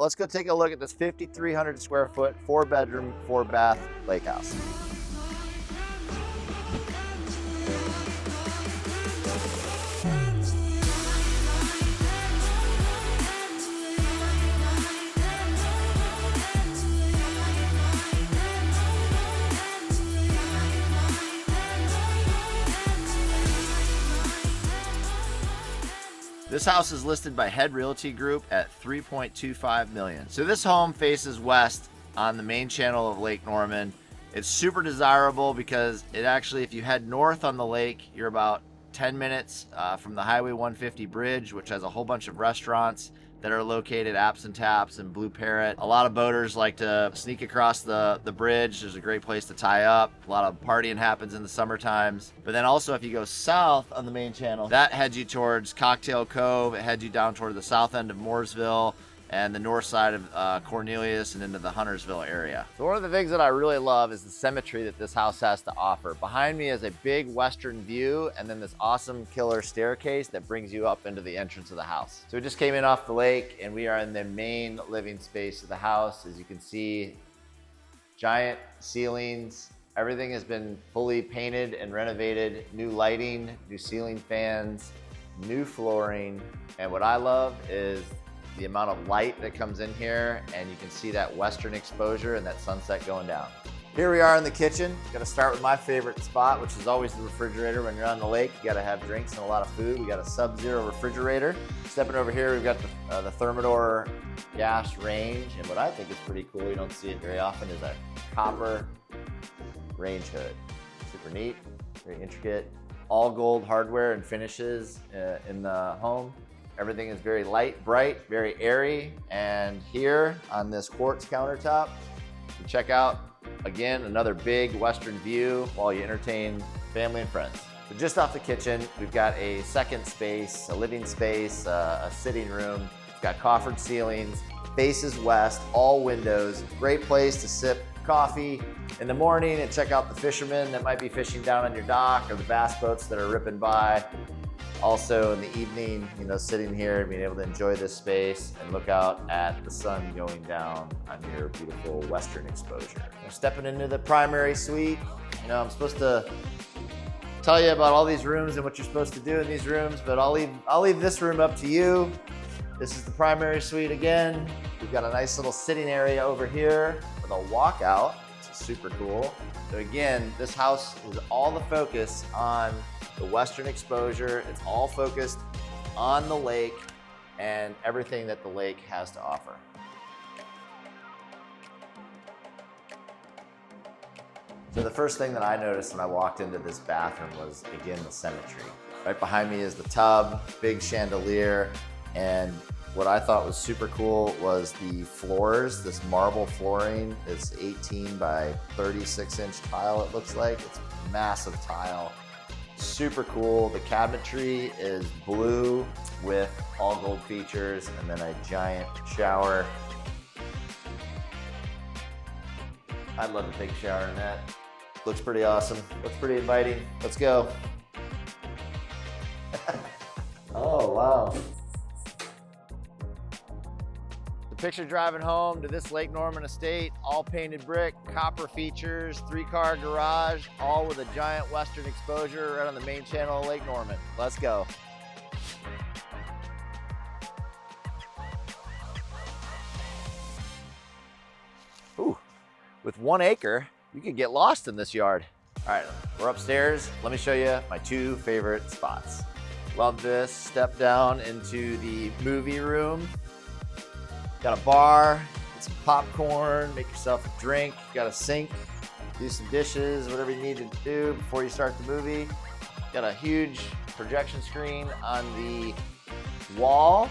let's go take a look at this 5,300 square foot, 4-bedroom, 4-bath lake house. This house is listed by Head Realty Group at $3.25 million. So this home faces west on the main channel of Lake Norman. It's super desirable because it actually, if you head north on the lake, you're about 10 minutes from the Highway 150 bridge, which has a whole bunch of restaurants that are located, Apps and Taps and Blue Parrot. A lot of boaters like to sneak across the bridge. There's a great place to tie up. A lot of partying happens in the summer times. But then also if you go south on the main channel, that heads you towards Cocktail Cove. It heads you down toward the south end of Mooresville and the north side of Cornelius and into the Huntersville area. So one of the things that I really love is the symmetry that this house has to offer. Behind me is a big western view and then this awesome killer staircase that brings you up into the entrance of the house. So we just came in off the lake and we are in the main living space of the house. As you can see, giant ceilings. Everything has been fully painted and renovated. New lighting, new ceiling fans, new flooring. And what I love is the amount of light that comes in here, and you can see that western exposure and that sunset going down. Here we are in the kitchen. Gonna start with my favorite spot, which is always the refrigerator. When you're on the lake, you gotta have drinks and a lot of food. We got a Sub-Zero refrigerator. Stepping over here, we've got the Thermador gas range, and what I think is pretty cool, you don't see it very often, is a copper range hood. Super neat, very intricate. All gold hardware and finishes in the home. Everything is very light, bright, very airy. And here on this quartz countertop, you check out, again, another big western view while you entertain family and friends. So just off the kitchen, we've got a second space, a living space, a sitting room. It's got coffered ceilings, faces west, all windows. Great place to sip coffee in the morning and check out the fishermen that might be fishing down on your dock or the bass boats that are ripping by. Also in the evening, you know, sitting here and being able to enjoy this space and look out at the sun going down on your beautiful western exposure. We're stepping into the primary suite. You know, I'm supposed to tell you about all these rooms and what you're supposed to do in these rooms, but I'll leave this room up to you. This is the primary suite again. We've got a nice little sitting area over here with a walkout, which is super cool. So again, this house is all the focus on the western exposure. It's all focused on the lake and everything that the lake has to offer. So the first thing that I noticed when I walked into this bathroom was, again, the symmetry. Right behind me is the tub, big chandelier, and what I thought was super cool was the floors. This marble flooring is 18 by 36 inch tile, it looks like. It's massive tile. Super cool. The cabinetry is blue with all gold features and then a giant shower. I'd love to take a shower in that. Looks pretty awesome. Looks pretty inviting. Let's go. Oh, wow. Picture driving home to this Lake Norman estate, all painted brick, copper features, 3-car garage, all with a giant western exposure right on the main channel of Lake Norman. Let's go. Ooh, with 1 acre, you could get lost in this yard. All right, we're upstairs. Let me show you my 2 favorite spots. Love this. Step down into the movie room. Got a bar, get some popcorn, make yourself a drink, got a sink, do some dishes, whatever you need to do before you start the movie. Got a huge projection screen on the wall.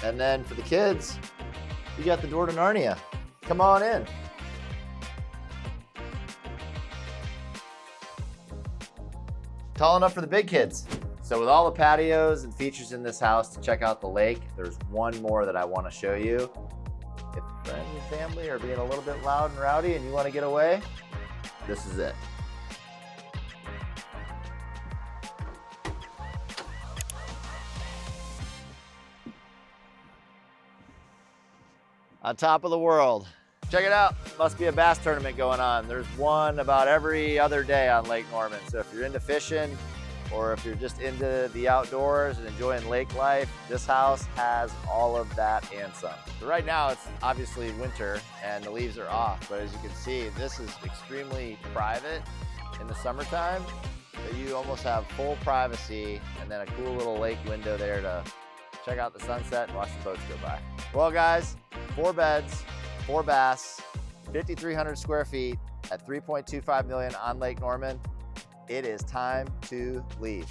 And then for the kids, you got the door to Narnia. Come on in. Tall enough for the big kids. So with all the patios and features in this house to check out the lake, there's one more that I want to show you. If friends and family are being a little bit loud and rowdy and you want to get away, this is it. on top of the world. Check it out. Must be a bass tournament going on. There's one about every other day on Lake Norman. So if you're into fishing, or if you're just into the outdoors and enjoying lake life, this house has all of that and some. So right now it's obviously winter and the leaves are off, but as you can see, this is extremely private in the summertime. So you almost have full privacy and then a cool little lake window there to check out the sunset and watch the boats go by. Well guys, 4 beds, 4 baths, 5,300 square feet at 3.25 million on Lake Norman. It is time to leave.